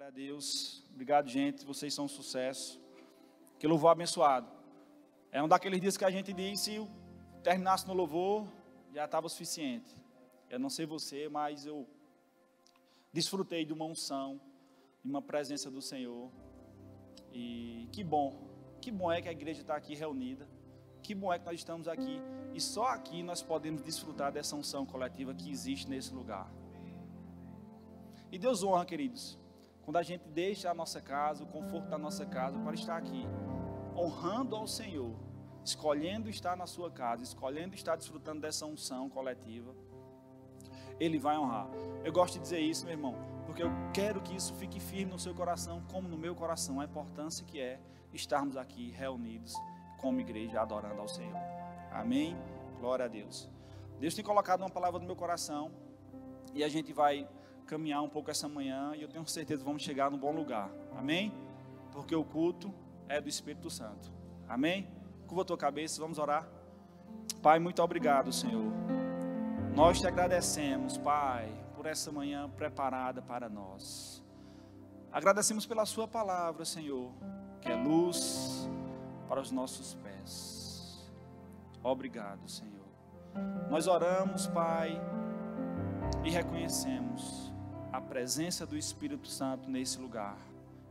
Glória a Deus. Obrigado, gente. Vocês são um sucesso. Que louvor abençoado. É um daqueles dias que a gente diz, se terminasse no louvor, já estava o suficiente. Eu não sei você, mas eu desfrutei de uma unção, de uma presença do Senhor. E que bom é que a igreja está aqui reunida. Que bom é que nós estamos aqui. E só aqui nós podemos desfrutar dessa unção coletiva que existe nesse lugar. E Deus honra, queridos, quando a gente deixa a nossa casa, o conforto da nossa casa, para estar aqui, honrando ao Senhor, escolhendo estar na sua casa, escolhendo estar desfrutando dessa unção coletiva, Ele vai honrar. Eu gosto de dizer isso, meu irmão, porque eu quero que isso fique firme no seu coração, como no meu coração, a importância que é estarmos aqui reunidos como igreja, adorando ao Senhor. Amém? Glória a Deus. Deus tem colocado uma palavra no meu coração, e a gente vai caminhar um pouco essa manhã, e eu tenho certeza que vamos chegar num bom lugar. Amém? Porque o culto é do Espírito Santo. Amém? Curva a tua cabeça, vamos orar. Pai, muito obrigado, Senhor. Nós te agradecemos, Pai, por essa manhã preparada para nós. Agradecemos pela sua palavra, Senhor, que é luz para os nossos pés. Obrigado, Senhor. Nós oramos, Pai, e reconhecemos a presença do Espírito Santo nesse lugar.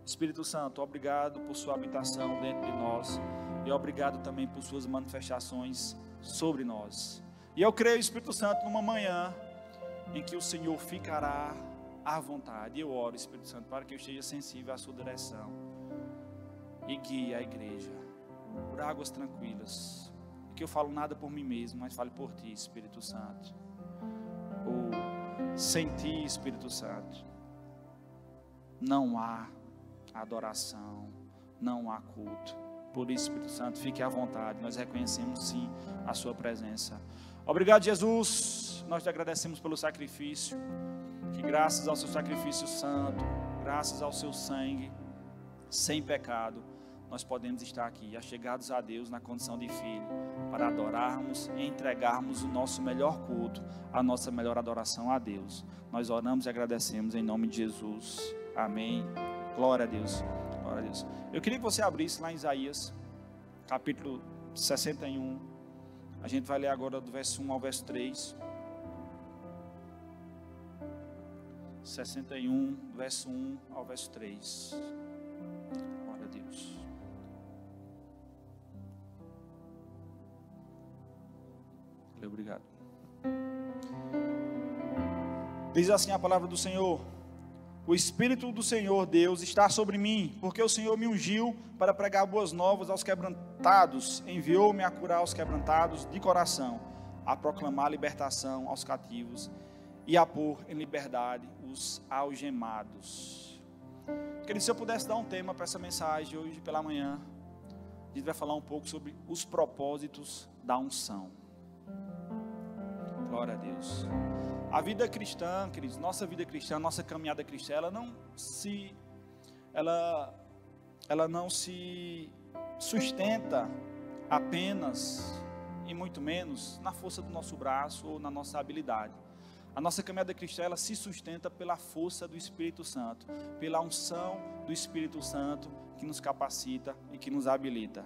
Espírito Santo, obrigado por sua habitação dentro de nós, e obrigado também por suas manifestações sobre nós. E eu creio, Espírito Santo, numa manhã em que o Senhor ficará à vontade. Eu oro, Espírito Santo, para que eu esteja sensível à sua direção e guie a igreja por águas tranquilas, e que eu falo nada por mim mesmo, mas fale por ti, Espírito Santo. Sem ti, Espírito Santo, não há adoração, não há culto. Por isso, Espírito Santo, fique à vontade. Nós reconhecemos sim a sua presença. Obrigado, Jesus. Nós te agradecemos pelo sacrifício, que graças ao seu sacrifício santo, graças ao seu sangue, sem pecado, nós podemos estar aqui, achegados a Deus na condição de filho, para adorarmos e entregarmos o nosso melhor culto, a nossa melhor adoração a Deus. Nós oramos e agradecemos em nome de Jesus. Amém. Glória a Deus. Glória a Deus. Eu queria que você abrisse lá em Isaías, capítulo 61. A gente vai ler agora do verso 1 ao verso 3. 61, verso 1 ao verso 3. Glória a Deus. Obrigado. Diz assim a palavra do Senhor: o Espírito do Senhor Deus está sobre mim, porque o Senhor me ungiu para pregar boas novas aos quebrantados, enviou-me a curar os quebrantados de coração, a proclamar libertação aos cativos e a pôr em liberdade os algemados. Querido, se eu pudesse dar um tema para essa mensagem hoje pela manhã, a gente vai falar um pouco sobre os propósitos da unção. Glória a Deus. A vida cristã, queridos, nossa vida cristã, nossa caminhada cristã, ela não se sustenta apenas e muito menos na força do nosso braço ou na nossa habilidade. A nossa caminhada cristã, ela se sustenta pela força do Espírito Santo, pela unção do Espírito Santo que nos capacita e que nos habilita.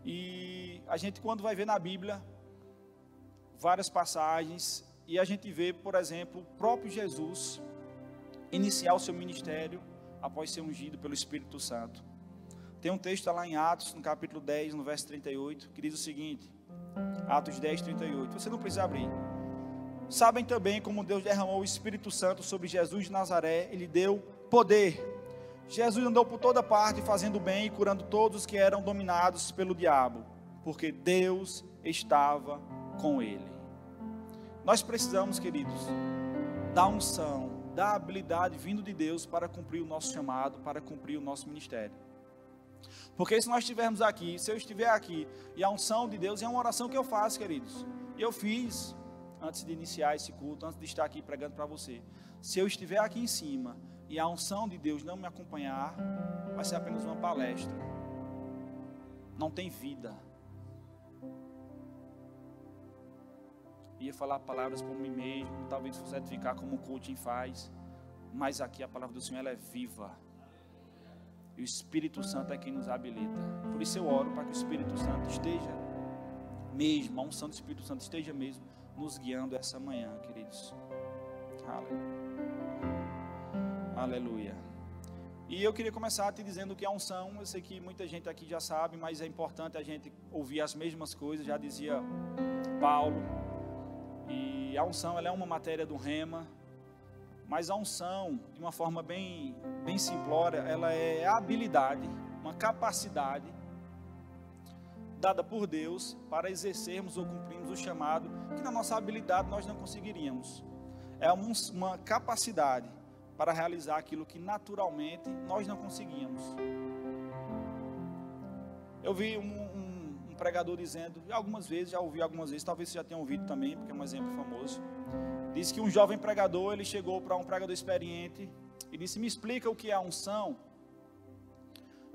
E a gente, quando vai ver na Bíblia várias passagens, e a gente vê, por exemplo, o próprio Jesus iniciar o seu ministério após ser ungido pelo Espírito Santo. Tem um texto lá em Atos, no capítulo 10, no verso 38, que diz o seguinte, Atos 10, 38, você não precisa abrir. Sabem também como Deus derramou o Espírito Santo sobre Jesus de Nazaré, Ele deu poder. Jesus andou por toda parte fazendo bem e curando todos os que eram dominados pelo diabo, porque Deus estava com ele. Nós precisamos, queridos, da unção, da habilidade vindo de Deus para cumprir o nosso chamado, para cumprir o nosso ministério. Porque se nós estivermos aqui, se eu estiver aqui, e a unção de Deus é uma oração que eu faço, queridos. E eu fiz antes de iniciar esse culto, antes de estar aqui pregando para você. Se eu estiver aqui em cima e a unção de Deus não me acompanhar, vai ser apenas uma palestra. Não tem vida. Ia falar palavras por mim mesmo, talvez fosse edificar como o coaching faz, mas aqui a palavra do Senhor ela é viva. E o Espírito Santo é quem nos habilita. Por isso eu oro para que o Espírito Santo esteja mesmo, a unção do Espírito Santo esteja mesmo nos guiando essa manhã, queridos. Aleluia. E eu queria começar te dizendo que a unção, eu sei que muita gente aqui já sabe, mas é importante a gente ouvir as mesmas coisas, já dizia Paulo. E a unção ela é uma matéria do rema, mas a unção, de uma forma bem simplória, ela é a habilidade, uma capacidade dada por Deus para exercermos ou cumprirmos o chamado que na nossa habilidade nós não conseguiríamos. É uma capacidade para realizar aquilo que naturalmente nós não conseguíamos. Eu vi um pregador dizendo, algumas vezes, já ouvi algumas vezes, talvez você já tenha ouvido também, porque é um exemplo famoso. Diz que um jovem pregador, ele chegou para um pregador experiente e disse, me explica o que é a unção.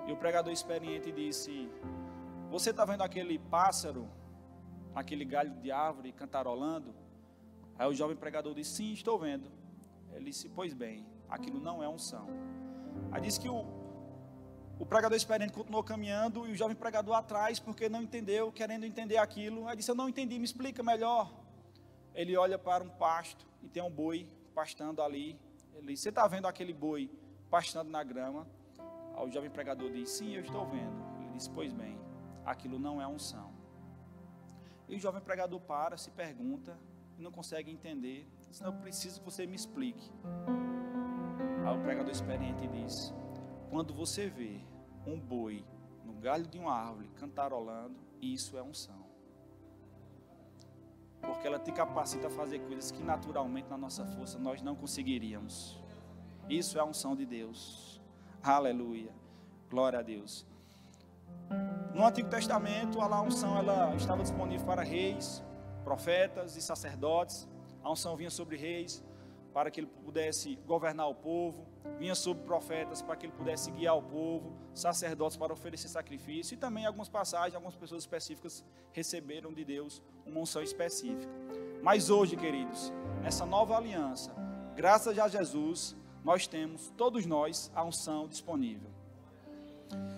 E o pregador experiente disse, você está vendo aquele pássaro, aquele galho de árvore cantarolando? Aí o jovem pregador disse, sim, estou vendo. Ele disse, pois bem, aquilo não é unção. Aí disse que o pregador experiente continuou caminhando e o jovem pregador atrás, porque não entendeu, querendo entender aquilo. Aí disse, eu não entendi, me explica melhor. Ele olha para um pasto e tem um boi pastando ali. Ele disse, você está vendo aquele boi pastando na grama? Aí o jovem pregador disse, sim, eu estou vendo. Ele disse, pois bem, aquilo não é unção. E o jovem pregador se pergunta, não consegue entender. Diz, não, eu preciso que você me explique. Aí o pregador experiente diz, quando você vê um boi no galho de uma árvore cantarolando, isso é unção. Porque ela te capacita a fazer coisas que naturalmente na nossa força nós não conseguiríamos. Isso é a unção de Deus. Aleluia. Glória a Deus. No Antigo Testamento, a unção ela estava disponível para reis, profetas e sacerdotes. A unção vinha sobre reis para que ele pudesse governar o povo, vinha sobre profetas para que ele pudesse guiar o povo, sacerdotes para oferecer sacrifício, e também em algumas passagens, algumas pessoas específicas receberam de Deus uma unção específica. Mas hoje, queridos, nessa nova aliança, graças a Jesus, nós temos, todos nós, a unção disponível.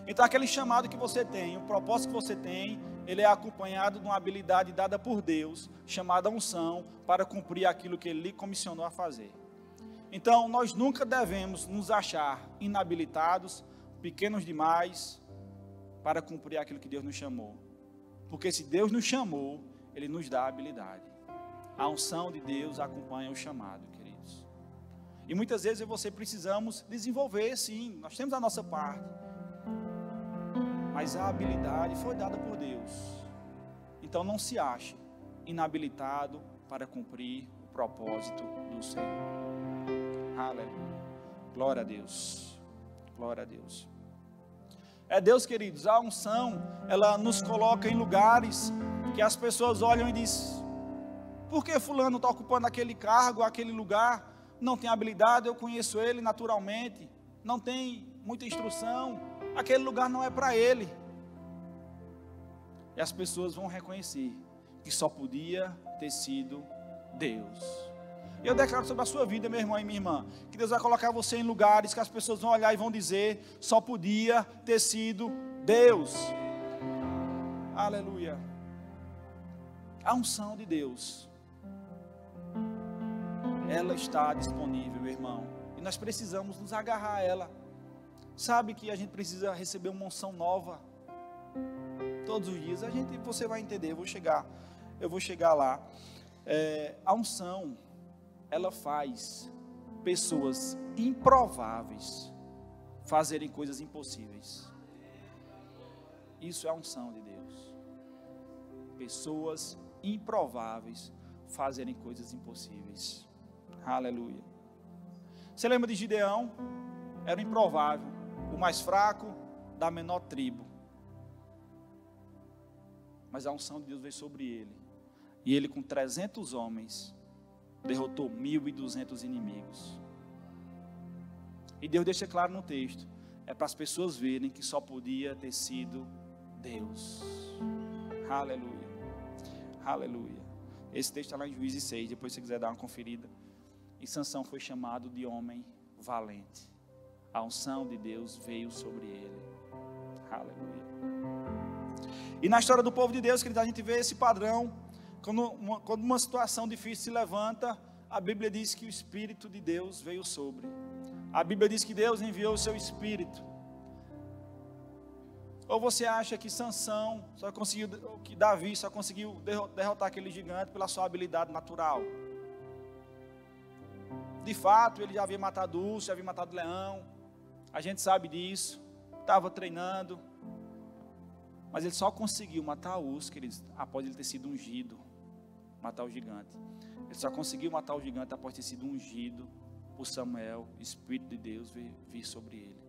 Então aquele chamado que você tem, o propósito que você tem, ele é acompanhado de uma habilidade dada por Deus, chamada unção, para cumprir aquilo que Ele lhe comissionou a fazer. Então, nós nunca devemos nos achar inabilitados, pequenos demais, para cumprir aquilo que Deus nos chamou. Porque se Deus nos chamou, Ele nos dá a habilidade. A unção de Deus acompanha o chamado, queridos. E muitas vezes eu e você precisamos desenvolver, sim, nós temos a nossa parte. Mas a habilidade foi dada por Deus. Então não se ache inabilitado para cumprir o propósito do Senhor. Aleluia. Glória a Deus. Glória a Deus. É Deus, queridos, a unção, ela nos coloca em lugares que as pessoas olham e dizem, por que fulano está ocupando aquele cargo, aquele lugar? Não tem habilidade, eu conheço ele naturalmente, não tem muita instrução, aquele lugar não é para ele. E as pessoas vão reconhecer que só podia ter sido Deus. E eu declaro sobre a sua vida, meu irmão e minha irmã, que Deus vai colocar você em lugares que as pessoas vão olhar e vão dizer, só podia ter sido Deus. Aleluia. A unção de Deus, ela está disponível, meu irmão, e nós precisamos nos agarrar a ela. Sabe que a gente precisa receber uma unção nova todos os dias. Você vai entender, eu vou chegar lá. A unção, ela faz pessoas improváveis fazerem coisas impossíveis. Isso é a unção de Deus. Pessoas improváveis fazerem coisas impossíveis. Aleluia. Você lembra de Gideão? Era o improvável, o mais fraco da menor tribo. Mas a unção de Deus veio sobre ele. E ele com 300 homens derrotou 1.200 inimigos. E Deus deixa claro no texto, é para as pessoas verem que só podia ter sido Deus. Aleluia. Aleluia. Esse texto está lá em Juízes 6, depois se você quiser dar uma conferida. E Sansão foi chamado de homem valente. A unção de Deus veio sobre ele. Aleluia. E na história do povo de Deus, queridos, a gente vê esse padrão. Quando uma situação difícil se levanta, a Bíblia diz que o Espírito de Deus veio sobre. A Bíblia diz que Deus enviou o seu Espírito. Ou você acha que Sansão só conseguiu, que Davi só conseguiu derrotar aquele gigante pela sua habilidade natural? De fato, ele já havia matado urso, já havia matado leão. A gente sabe disso. Estava treinando. Mas ele só conseguiu matar o urso, queridos, após ele ter sido ungido. Matar o gigante. Ele só conseguiu matar o gigante após ter sido ungido por Samuel. O Espírito de Deus vir sobre ele.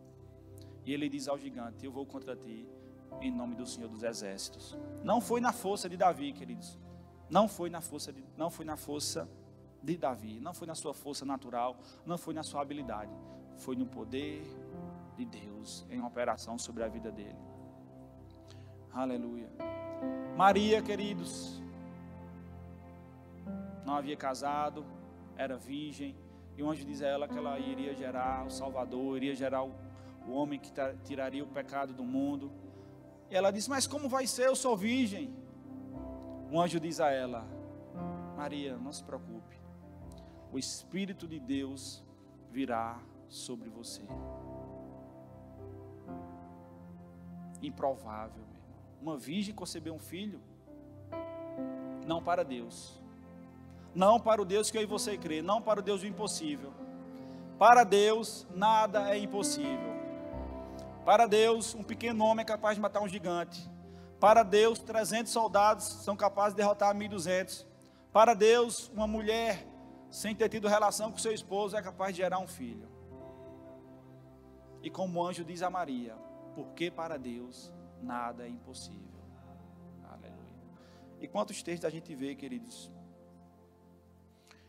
E ele diz ao gigante: eu vou contra ti, em nome do Senhor dos Exércitos. Não foi na força de Davi, queridos. Não foi na força de Davi. Não foi na sua força natural. Não foi na sua habilidade. Foi no poder de Deus em operação sobre a vida dele. Aleluia. Maria, queridos, não havia casado, era virgem. E o anjo diz a ela que ela iria gerar o Salvador, iria gerar o homem que tiraria o pecado do mundo. E ela disse: mas como vai ser? Eu sou virgem. O anjo diz a ela: Maria, não se preocupe, o Espírito de Deus virá sobre você. Improvável, meu irmão. Uma virgem conceber um filho? Não para Deus. Não para o Deus que eu e você crê. Não para o Deus do impossível. Para Deus nada é impossível. Para Deus um pequeno homem é capaz de matar um gigante. Para Deus 300 soldados são capazes de derrotar 1.200. Para Deus uma mulher sem ter tido relação com seu esposo é capaz de gerar um filho. E como o anjo diz a Maria: porque para Deus nada é impossível. Aleluia. E quantos textos a gente vê, queridos?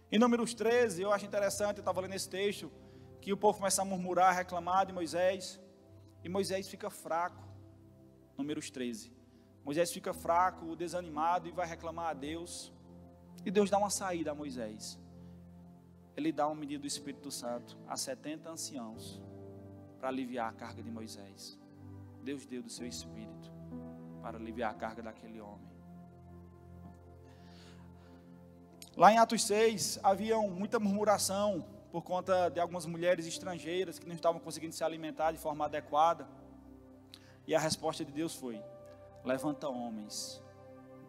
Em Números 13, eu acho interessante, eu estava lendo esse texto, que o povo começa a murmurar, a reclamar de Moisés, e Moisés fica fraco. Números 13. Moisés fica fraco, desanimado, e vai reclamar a Deus. E Deus dá uma saída a Moisés. Ele dá uma medida do Espírito Santo a 70 anciãos, para aliviar a carga de Moisés. Deus deu do seu Espírito para aliviar a carga daquele homem. Lá em Atos 6, havia muita murmuração por conta de algumas mulheres estrangeiras que não estavam conseguindo se alimentar de forma adequada. E a resposta de Deus foi: levanta homens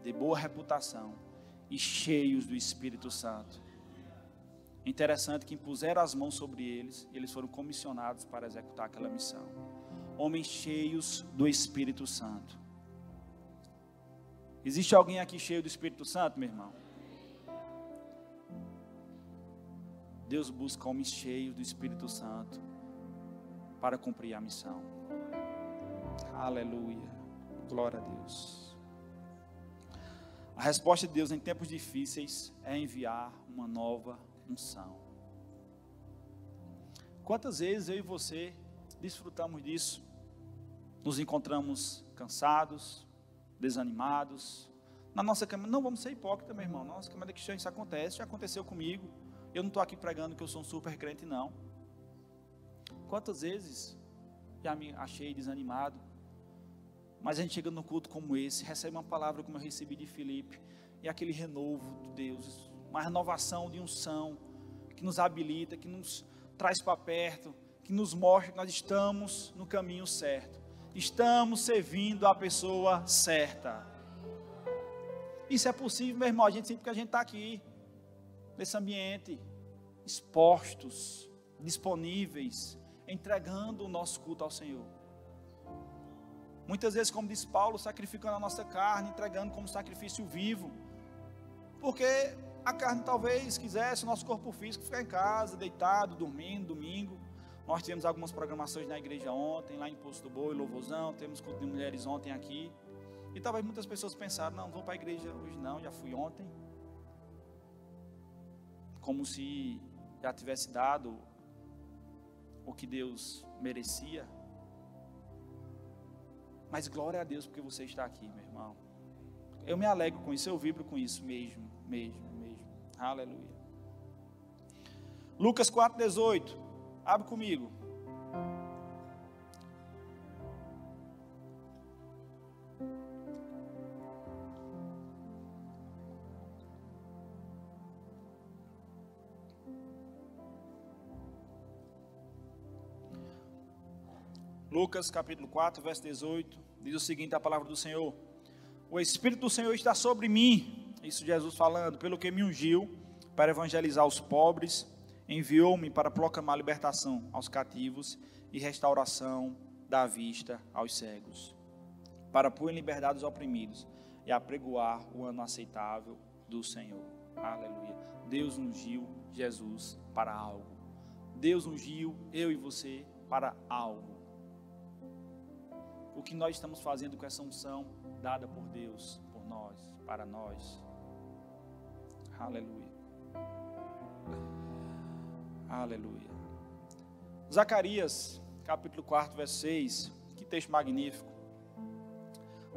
de boa reputação e cheios do Espírito Santo. Interessante que impuseram as mãos sobre eles, e eles foram comissionados para executar aquela missão. Homens cheios do Espírito Santo. Existe alguém aqui cheio do Espírito Santo, meu irmão? Deus busca homens cheios do Espírito Santo para cumprir a missão. Aleluia. Glória a Deus. A resposta de Deus em tempos difíceis é enviar uma nova unção. Quantas vezes eu e você desfrutamos disso? Nos encontramos cansados, desanimados. Na nossa caminhada, não vamos ser hipócritas, meu irmão. Na nossa caminhada cristã isso acontece, já aconteceu comigo. Eu não estou aqui pregando que eu sou um super crente, não. Quantas vezes já me achei desanimado, mas a gente chega num culto como esse, recebe uma palavra como eu recebi de Filipe, e aquele renovo de Deus, uma renovação de unção, que nos habilita, que nos traz para perto, que nos mostra que nós estamos no caminho certo, estamos servindo a pessoa certa. Isso é possível, meu irmão, a gente sempre que a gente está aqui, nesse ambiente, expostos, disponíveis, entregando o nosso culto ao Senhor. Muitas vezes, como diz Paulo, sacrificando a nossa carne, entregando como sacrifício vivo, porque a carne talvez quisesse o nosso corpo físico ficar em casa, deitado, dormindo, domingo. Nós tivemos algumas programações na igreja ontem, lá em Poço do Boi, Louvorzão, temos culto de mulheres ontem aqui, e talvez muitas pessoas pensaram: não vou para a igreja hoje não, já fui ontem. Como se já tivesse dado o que Deus merecia. Mas glória a Deus porque você está aqui, meu irmão. Eu me alegro com isso, eu vibro com isso mesmo. Aleluia. Lucas 4,18. Abre comigo. Lucas capítulo 4, verso 18, diz o seguinte, a palavra do Senhor: o Espírito do Senhor está sobre mim, isso Jesus falando, pelo que me ungiu para evangelizar os pobres, enviou-me para proclamar libertação aos cativos e restauração da vista aos cegos, para pôr em liberdade os oprimidos e apregoar o ano aceitável do Senhor. Aleluia. Deus ungiu Jesus para algo. Deus ungiu eu e você para algo. O que nós estamos fazendo com essa unção dada por Deus, por nós, para nós. Aleluia. Aleluia. Zacarias, capítulo 4, verso 6. Que texto magnífico.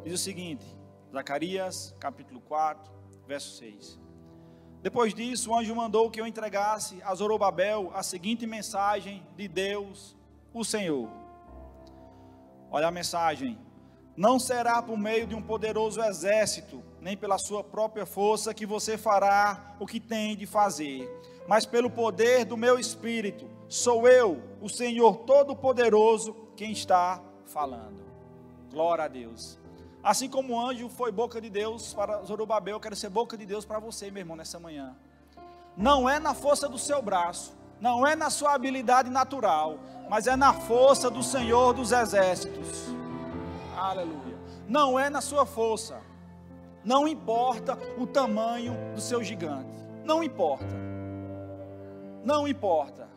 Diz o seguinte, Zacarias, capítulo 4, verso 6. Depois disso, o anjo mandou que eu entregasse a Zorobabel a seguinte mensagem de Deus, o Senhor. Olha a mensagem: não será por meio de um poderoso exército, nem pela sua própria força que você fará o que tem de fazer, mas pelo poder do meu Espírito. Sou eu, o Senhor Todo-Poderoso, quem está falando. Glória a Deus. Assim como o anjo foi boca de Deus para Zorobabel, eu quero ser boca de Deus para você, meu irmão, nessa manhã. Não é na força do seu braço, não é na sua habilidade natural, mas é na força do Senhor dos exércitos. Aleluia. Não é na sua força. Não importa o tamanho do seu gigante. Não importa. Não importa.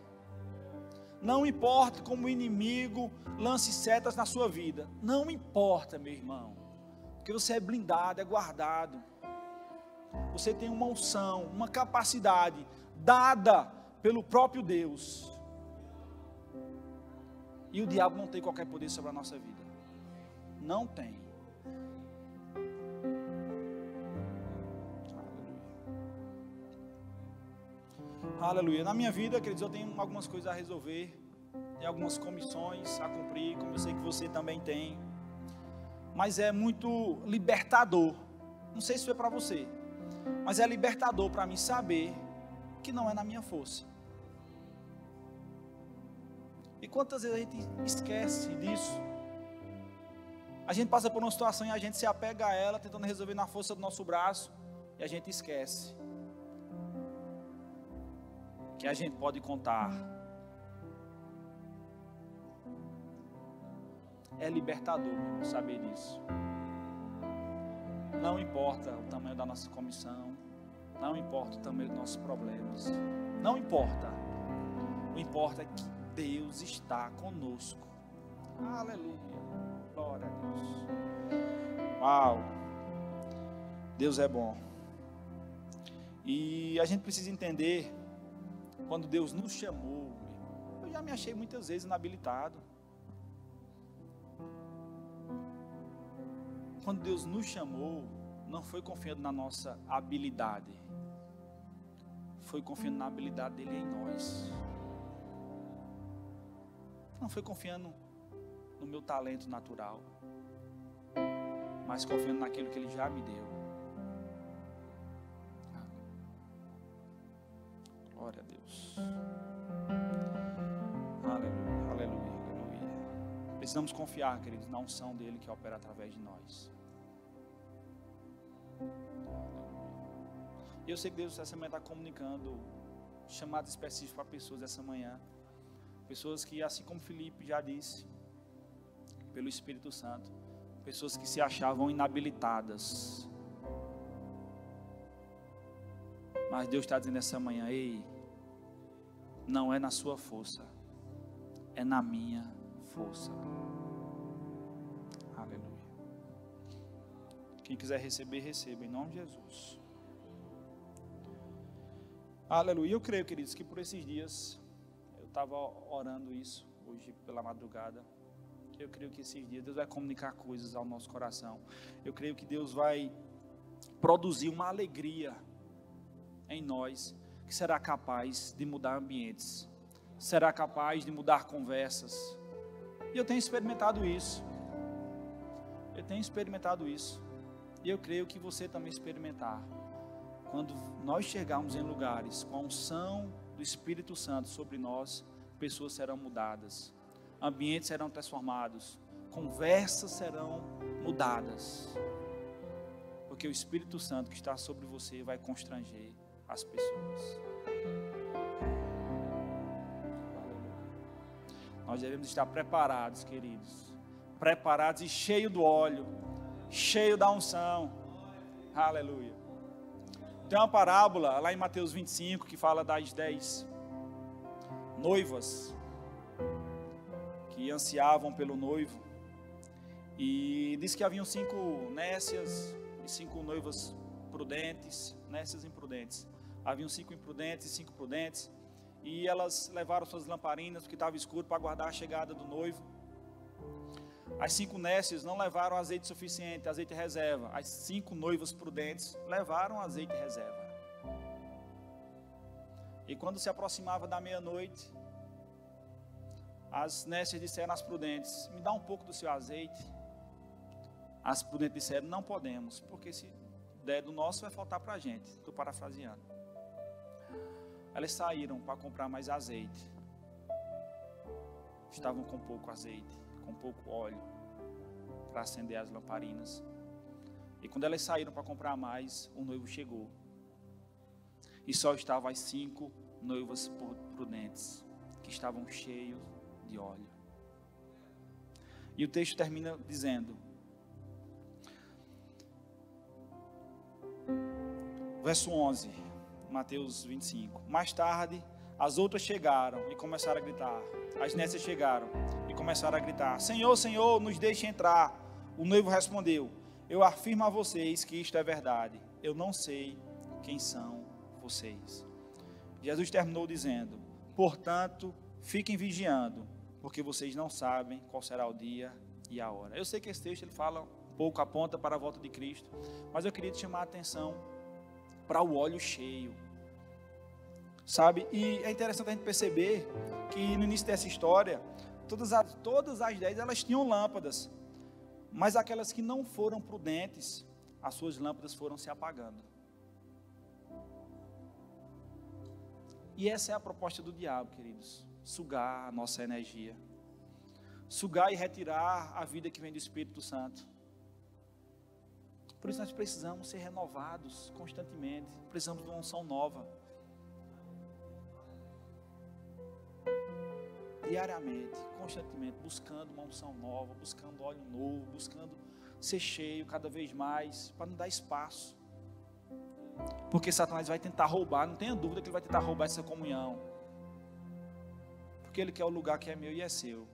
Não importa como o inimigo lance setas na sua vida. Não importa, meu irmão. Porque você é blindado, é guardado. Você tem uma unção, uma capacidade dada pelo próprio Deus. E o diabo não tem qualquer poder sobre a nossa vida. Não tem. Aleluia. Aleluia. Na minha vida, queridos, eu tenho algumas coisas a resolver. Tem algumas comissões a cumprir, como eu sei que você também tem. Mas é muito libertador. Não sei se foi para você, mas é libertador para mim saber que não é na minha força. E quantas vezes a gente esquece disso? A gente passa por uma situação e a gente se apega a ela, tentando resolver na força do nosso braço, e a gente esquece que a gente pode contar. É libertador, meu irmão, saber disso. Não importa o tamanho da nossa comissão, não importa o tamanho dos nossos problemas, não importa. O importa é que Deus está conosco. Aleluia. Glória a Deus. Uau. Deus é bom. E a gente precisa entender, quando Deus nos chamou, eu já me achei muitas vezes inabilitado. Quando Deus nos chamou, não foi confiando na nossa habilidade, foi confiando na habilidade dele em nós. Não foi confiando no meu talento natural, mas confiando naquilo que ele já me deu. Glória a Deus. Aleluia, aleluia, aleluia. Precisamos confiar, queridos, na unção dele que opera através de nós. E eu sei que Deus essa manhã está comunicando chamadas específicas para pessoas essa manhã. Pessoas que, assim como Filipe já disse, pelo Espírito Santo, pessoas que se achavam inabilitadas. Mas Deus está dizendo essa manhã: ei, não é na sua força, é na minha força. Aleluia. Quem quiser receber, receba, em nome de Jesus. Aleluia. Eu creio, queridos, que por esses dias, eu estava orando isso, hoje pela madrugada. Eu creio que esses dias Deus vai comunicar coisas ao nosso coração. Eu creio que Deus vai produzir uma alegria em nós, que será capaz de mudar ambientes, será capaz de mudar conversas. E eu tenho experimentado isso. E eu creio que você também experimentar. Quando nós chegarmos em lugares com a unção do Espírito Santo sobre nós, pessoas serão mudadas, ambientes serão transformados, conversas serão mudadas, porque o Espírito Santo que está sobre você vai constranger as pessoas. Nós devemos estar preparados, queridos, preparados e cheio do óleo, cheio da unção. Aleluia. Tem uma parábola lá em Mateus 25 que fala das 10 noivas que ansiavam pelo noivo, e diz que haviam 5 nécias e 5 noivas prudentes, nécias e imprudentes. Haviam 5 imprudentes e 5 prudentes, e elas levaram suas lamparinas, porque estava escuro, para aguardar a chegada do noivo. As 5 nécias não levaram azeite suficiente, azeite reserva. As 5 noivas prudentes levaram azeite reserva. E quando se aproximava da meia-noite, as nécias disseram às prudentes: me dá um pouco do seu azeite. As prudentes disseram: não podemos, porque se der do nosso vai faltar para a gente. Estou parafraseando. Elas saíram para comprar mais azeite. Estavam com pouco azeite, com pouco óleo para acender as lamparinas. E quando elas saíram para comprar mais, o noivo chegou. E só estavam as 5 noivas prudentes, que estavam cheios de óleo. E o texto termina dizendo, verso 11, Mateus 25: mais tarde, as outras chegaram e começaram a gritar. As nécias chegaram e começaram a gritar: Senhor, Senhor, nos deixe entrar. O noivo respondeu: eu afirmo a vocês que isto é verdade. Eu não sei quem são vocês. Jesus terminou dizendo: portanto, fiquem vigiando, porque vocês não sabem qual será o dia e a hora. Eu sei que esse texto ele fala um pouco, aponta para a volta de Cristo, mas eu queria te chamar a atenção para o óleo cheio, sabe? E é interessante a gente perceber que no início dessa história, todas as 10 elas tinham lâmpadas, mas aquelas que não foram prudentes, as suas lâmpadas foram se apagando. E essa é a proposta do diabo, queridos: sugar a nossa energia, sugar e retirar a vida que vem do Espírito Santo. Por isso nós precisamos ser renovados constantemente, precisamos de uma unção nova, diariamente, constantemente, buscando uma unção nova, buscando óleo novo, buscando ser cheio cada vez mais, para não dar espaço, porque Satanás vai tentar roubar, não tenha dúvida que ele vai tentar roubar essa comunhão, porque ele quer o lugar que é meu e é seu.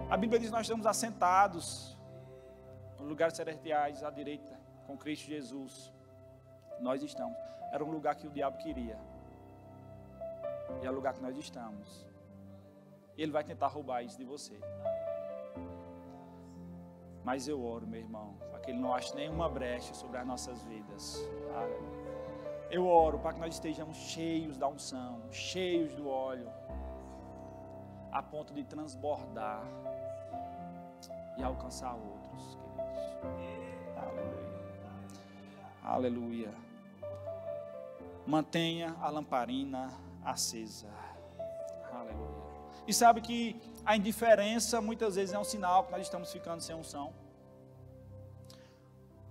A Bíblia diz que nós estamos assentados nos lugares celestiais à direita com Cristo Jesus. Nós estamos, era um lugar que o diabo queria, e é o lugar que nós estamos. Ele vai tentar roubar isso de você, mas eu oro, meu irmão, para que ele não ache nenhuma brecha sobre as nossas vidas. Eu oro para que nós estejamos cheios da unção, cheios do óleo, a ponto de transbordar e alcançar outros, queridos. Aleluia. Aleluia. Mantenha a lamparina acesa. Aleluia. E sabe que a indiferença muitas vezes é um sinal que nós estamos ficando sem unção.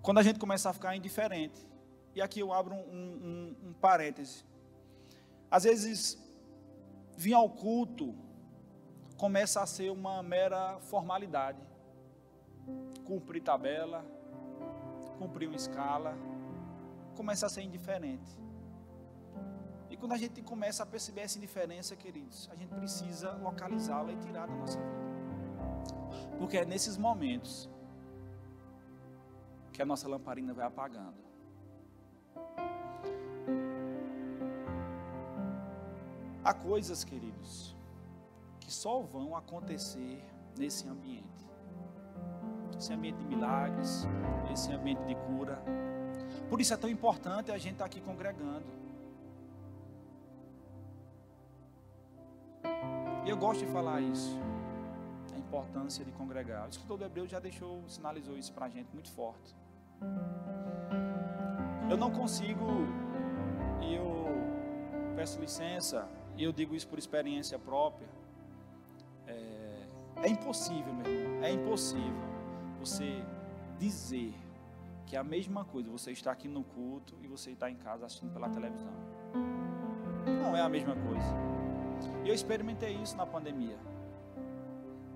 Quando a gente começa a ficar indiferente, e aqui eu abro um parêntese, às vezes vir ao culto começa a ser uma mera formalidade, cumprir tabela, cumprir uma escala, começa a ser indiferente. E quando a gente começa a perceber essa indiferença, queridos, a gente precisa localizá-la e tirar da nossa vida, porque é nesses momentos que a nossa lamparina vai apagando. Há coisas, queridos, que só vão acontecer nesse ambiente, esse ambiente de milagres, esse ambiente de cura. Por isso é tão importante a gente estar aqui congregando. E eu gosto de falar isso, a importância de congregar. O escritor do Hebreus já sinalizou isso para a gente muito forte. Eu não consigo, e eu peço licença, e eu digo isso por experiência própria, é impossível, meu irmão, é impossível você dizer que é a mesma coisa, você está aqui no culto e você está em casa assistindo pela televisão. Não é a mesma coisa. E eu experimentei isso na pandemia.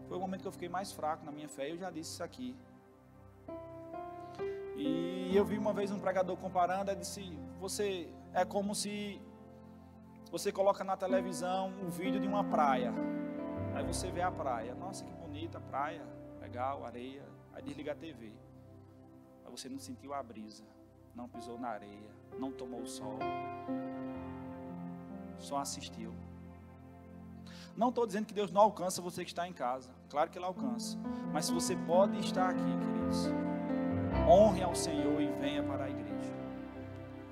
Foi o momento que eu fiquei mais fraco na minha fé, eu já disse isso aqui. E eu vi uma vez um pregador comparando, ele disse, é como se você coloca na televisão um vídeo de uma praia. Aí você vê a praia, nossa que bonita a praia, legal, areia, aí desliga a TV. Aí você não sentiu a brisa, não pisou na areia, não tomou o sol, só assistiu. Não estou dizendo que Deus não alcança você que está em casa, claro que Ele alcança, mas se você pode estar aqui, queridos, honre ao Senhor e venha para a igreja.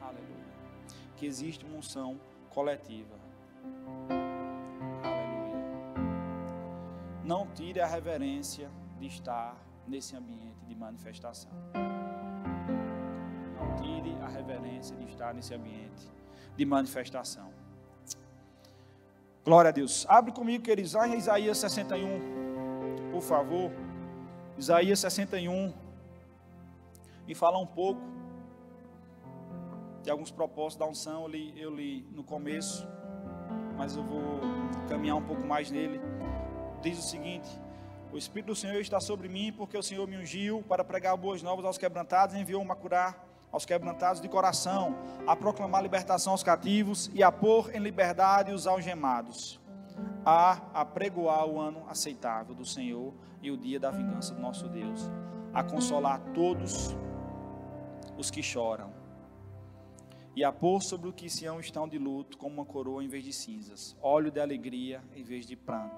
Aleluia. Que existe uma unção coletiva. Aleluia. Não tire a reverência de estar nesse ambiente de manifestação. Não tire a reverência de estar nesse ambiente de manifestação. Glória a Deus. Abre comigo, queridos, lá em Isaías 61, por favor. Isaías 61. E falar um pouco de alguns propósitos da unção. Eu li no começo, mas eu vou caminhar um pouco mais nele. Diz o seguinte: o Espírito do Senhor está sobre mim, porque o Senhor me ungiu para pregar boas novas aos quebrantados, enviou-me a curar aos quebrantados de coração, a proclamar libertação aos cativos e a pôr em liberdade os algemados, a apregoar o ano aceitável do Senhor e o dia da vingança do nosso Deus, a consolar todos os que choram, e a pôr sobre o que Sião estão de luto como uma coroa em vez de cinzas, óleo de alegria em vez de pranto,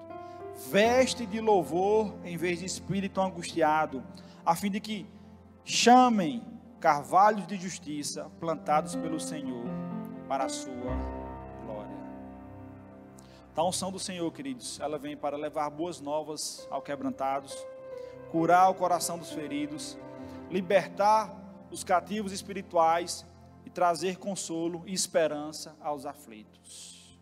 veste de louvor em vez de espírito angustiado, a fim de que chamem carvalhos de justiça plantados pelo Senhor para a sua glória. Então, a unção do Senhor, queridos, ela vem para levar boas novas aos quebrantados, curar o coração dos feridos, libertar os cativos espirituais e trazer consolo e esperança aos aflitos.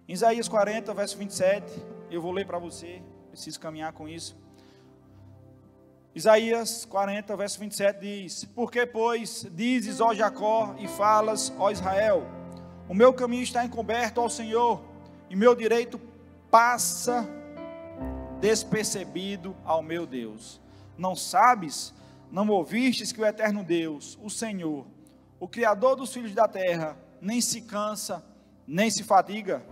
Em Isaías 40, verso 27, eu vou ler para você, preciso caminhar com isso. Isaías 40, verso 27 diz: porque, pois, dizes, ó Jacó, e falas, ó Israel, o meu caminho está encoberto ao Senhor, e meu direito passa despercebido ao meu Deus. Não sabes, não ouvistes que o eterno Deus, o Senhor, o Criador dos filhos da terra, nem se cansa, nem se fadiga?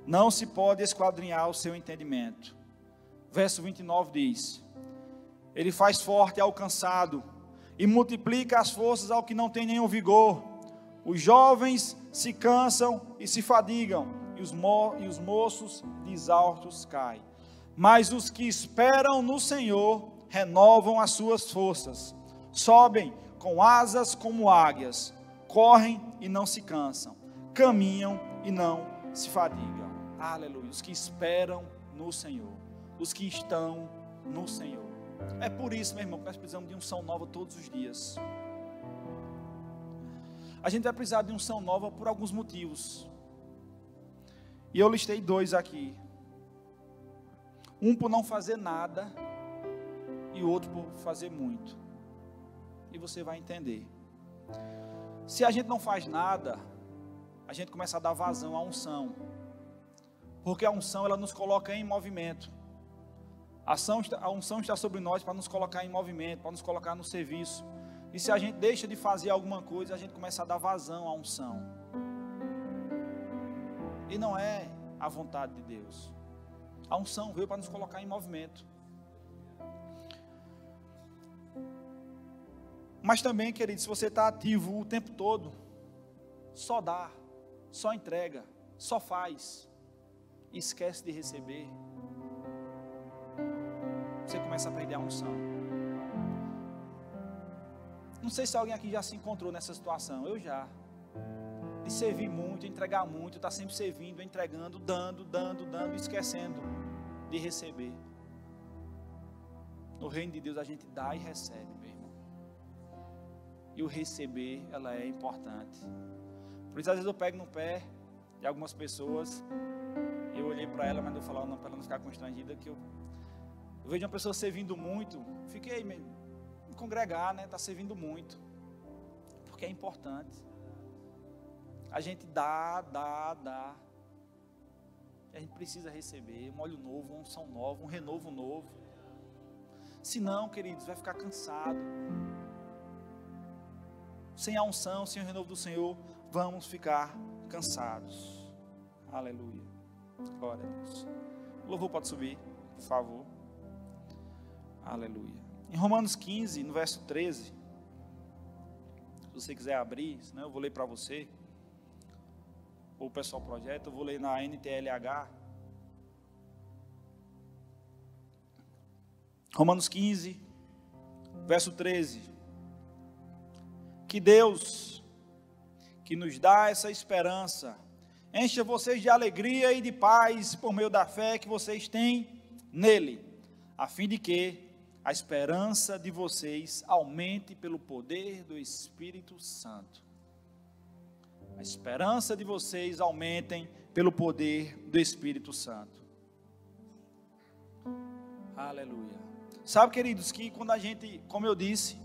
Não se pode esquadrinhar o seu entendimento. Verso 29 diz: Ele faz forte ao cansado e multiplica as forças ao que não tem nenhum vigor. Os jovens se cansam e se fadigam, e os moços de exaustos caem. Mas os que esperam no Senhor renovam as suas forças, sobem com asas como águias, correm e não se cansam, caminham e não se fadigam. Aleluia. Os que esperam no Senhor, os que estão no Senhor. É por isso, meu irmão, que nós precisamos de unção nova todos os dias. A gente vai precisar de unção nova por alguns motivos. E eu listei 2 aqui. Um por não fazer nada e o outro por fazer muito. E você vai entender. Se a gente não faz nada, a gente começa a dar vazão à unção. Porque a unção, ela nos coloca em movimento. A unção está sobre nós para nos colocar em movimento, para nos colocar no serviço. E se a gente deixa de fazer alguma coisa, a gente começa a dar vazão à unção. E não é a vontade de Deus. A unção veio para nos colocar em movimento. Mas também, querido, se você está ativo o tempo todo, só dá, só entrega, só faz, e esquece de receber, você começa a perder a unção. Não sei se alguém aqui já se encontrou nessa situação. Eu já. De de servir muito, entregar muito, está sempre servindo, entregando, dando, esquecendo de receber. No reino de Deus a gente dá e recebe, meu irmão. E o receber, ela é importante. Por isso às vezes eu pego no pé de algumas pessoas. Eu olhei para ela, mas não vou falar não para ela não ficar constrangida, que eu vejo uma pessoa servindo muito, fiquei me congregar, né? Está servindo muito, porque é importante. A gente dá. A gente precisa receber um óleo novo, uma unção nova, um renovo novo. Senão, queridos, vai ficar cansado. Sem a unção, sem o renovo do Senhor, vamos ficar cansados. Aleluia. Glória a Deus. O louvor pode subir, por favor. Aleluia. Em Romanos 15, no verso 13, se você quiser abrir, senão eu vou ler para você, ou o pessoal projeta, eu vou ler na NTLH. Romanos 15, verso 13. Que Deus, que nos dá essa esperança, encha vocês de alegria e de paz por meio da fé que vocês têm nele, a fim de que a esperança de vocês aumente pelo poder do Espírito Santo. A esperança de vocês aumentem pelo poder do Espírito Santo. Aleluia. Sabe, queridos, que quando a gente, como eu disse,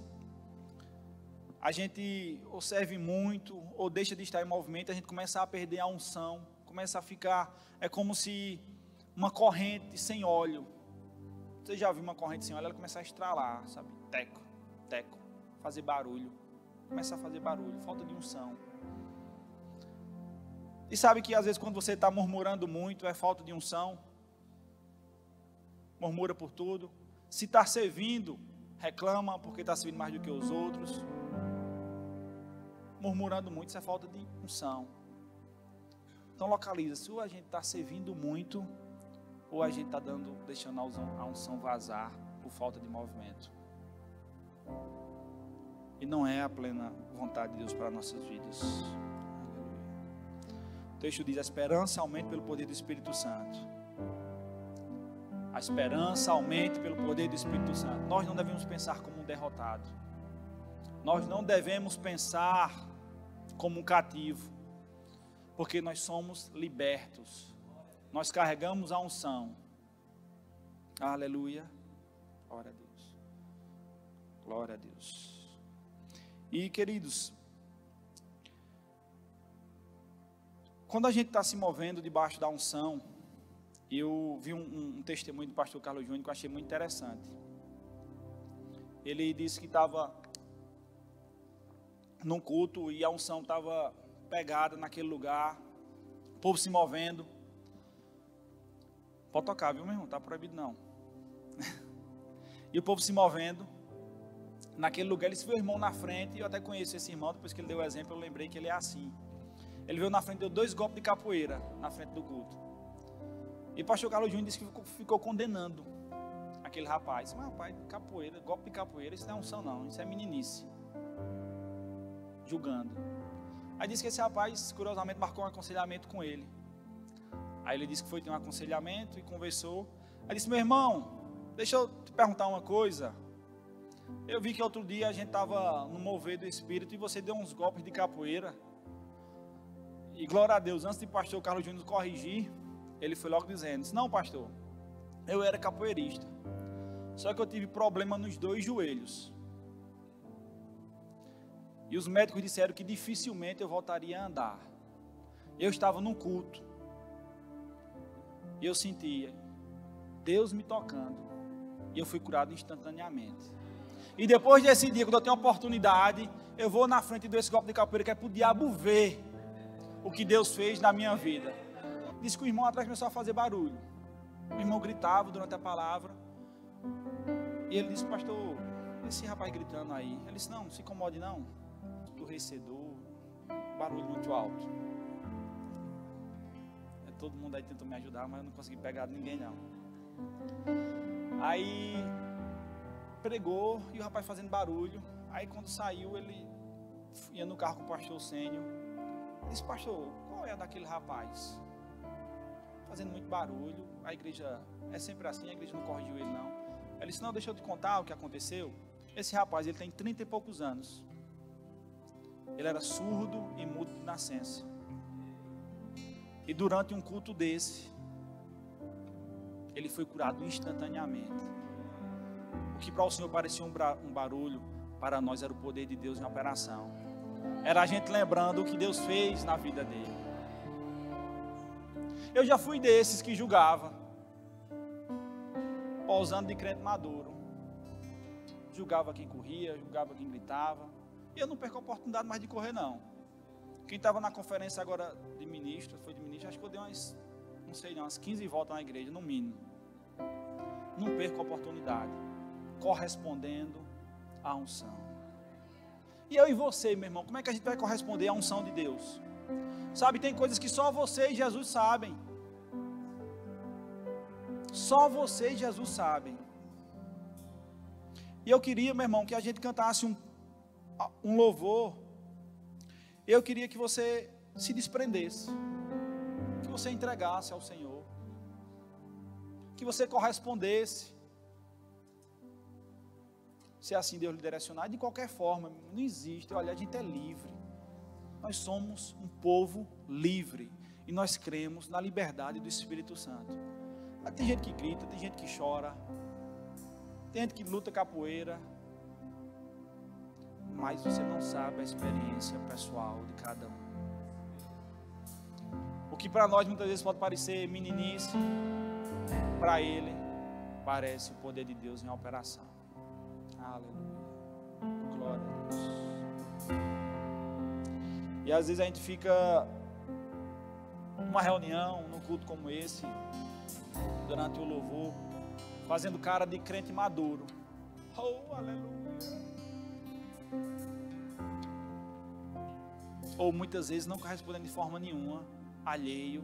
a gente ou serve muito, ou deixa de estar em movimento, a gente começa a perder a unção, começa a ficar, é como se uma corrente sem óleo. Você já viu uma corrente sem óleo, ela começa a estralar, sabe? Teco, fazer barulho, começa a fazer barulho, falta de unção. E sabe que às vezes quando você está murmurando muito, é falta de unção, murmura por tudo. Se está servindo, reclama porque está servindo mais do que os outros. Murmurando muito, isso é falta de unção. Então localiza, se a gente está servindo muito, ou a gente está deixando a unção vazar por falta de movimento. E não é a plena vontade de Deus para nossas vidas. Aleluia. O texto diz: a esperança aumenta pelo poder do Espírito Santo. A esperança aumente pelo poder do Espírito Santo. Nós não devemos pensar como um derrotado. Nós não devemos pensar como um cativo, porque nós somos libertos. Nós carregamos a unção. Aleluia. Glória a Deus. Glória a Deus. E, queridos, quando a gente está se movendo debaixo da unção, eu vi um testemunho do pastor Carlos Júnior que eu achei muito interessante. Ele disse que estava num culto e a unção estava pegada naquele lugar, o povo se movendo. Pode tocar, viu, meu irmão? Está proibido não. E o povo se movendo naquele lugar. Ele se viu o irmão na frente, e eu até conheço esse irmão, depois que ele deu o exemplo, eu lembrei que ele é assim. Ele veio na frente, deu 2 golpes de capoeira na frente do culto. E o pastor Carlos Júnior disse que ficou condenando aquele rapaz. Mas rapaz, capoeira, golpe de capoeira, isso não é unção não, isso é meninice. Julgando. Aí disse que esse rapaz, curiosamente, marcou um aconselhamento com ele. Aí ele disse que foi ter um aconselhamento e conversou. Aí disse: meu irmão, deixa eu te perguntar uma coisa. Eu vi que outro dia a gente estava no mover do Espírito e você deu uns golpes de capoeira. E glória a Deus, antes de pastor Carlos Júnior corrigir, ele foi logo dizendo: não, pastor, eu era capoeirista, só que eu tive problema nos 2 joelhos. E os médicos disseram que dificilmente eu voltaria a andar. Eu estava num culto e eu sentia Deus me tocando, e eu fui curado instantaneamente. E depois desse dia, quando eu tenho a oportunidade, eu vou na frente desse golpe de capoeira, que é para o diabo ver o que Deus fez na minha vida. Disse que o irmão atrás começou a fazer barulho. O irmão gritava durante a palavra. E ele disse: pastor, esse rapaz gritando aí. Ele disse: não se incomode não. Esturrecedor, barulho muito alto. Todo mundo aí tentou me ajudar, mas eu não consegui pegar ninguém não. Aí pregou e o rapaz fazendo barulho. Aí quando saiu, ele ia no carro com o pastor Sênio. Disse, pastor, qual é daquele rapaz? Fazendo muito barulho, a igreja é sempre assim, a igreja não corrigiu ele não. Ele disse, não, deixa eu te contar o que aconteceu. Esse rapaz, ele tem 30 e poucos anos. Ele era surdo e mudo de nascença. E durante um culto desse, ele foi curado instantaneamente. O que para o Senhor parecia um barulho, para nós era o poder de Deus em operação. Era a gente lembrando o que Deus fez na vida dele. Eu já fui desses que julgava, posando de crente maduro. Julgava quem corria, julgava quem gritava. E eu não perco a oportunidade mais de correr, não. Quem estava na conferência agora de ministro, acho que eu dei umas, não sei não, umas 15 voltas na igreja, no mínimo. Não perco a oportunidade. Correspondendo à unção. E eu e você, meu irmão, como é que a gente vai corresponder à unção de Deus? Sabe, tem coisas que só você e Jesus sabem. Só você e Jesus sabem. E eu queria, meu irmão, que a gente cantasse um louvor. Eu queria que você se desprendesse, que você entregasse ao Senhor, que você correspondesse, se assim Deus lhe direcionar. De qualquer forma, não existe, olha, a gente é livre, nós somos um povo livre, e nós cremos na liberdade do Espírito Santo. Tem gente que grita, tem gente que chora, tem gente que luta capoeira, mas você não sabe a experiência pessoal de cada um. O que para nós muitas vezes pode parecer meninice, para ele parece o poder de Deus em operação. Aleluia, glória a Deus. E às vezes a gente fica numa reunião, num culto como esse, durante o louvor, fazendo cara de crente maduro. Oh, aleluia. Ou muitas vezes não correspondendo de forma nenhuma, alheio.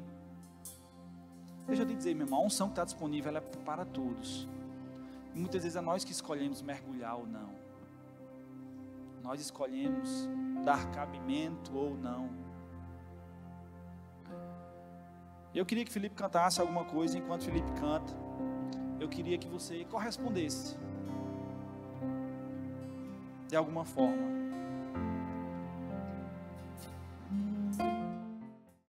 Deixa eu te dizer, meu irmão, a unção que está disponível, ela é para todos. E muitas vezes é nós que escolhemos mergulhar ou não. Nós escolhemos dar cabimento ou não. Eu queria que Felipe cantasse alguma coisa. Enquanto Felipe canta, eu queria que você correspondesse de alguma forma.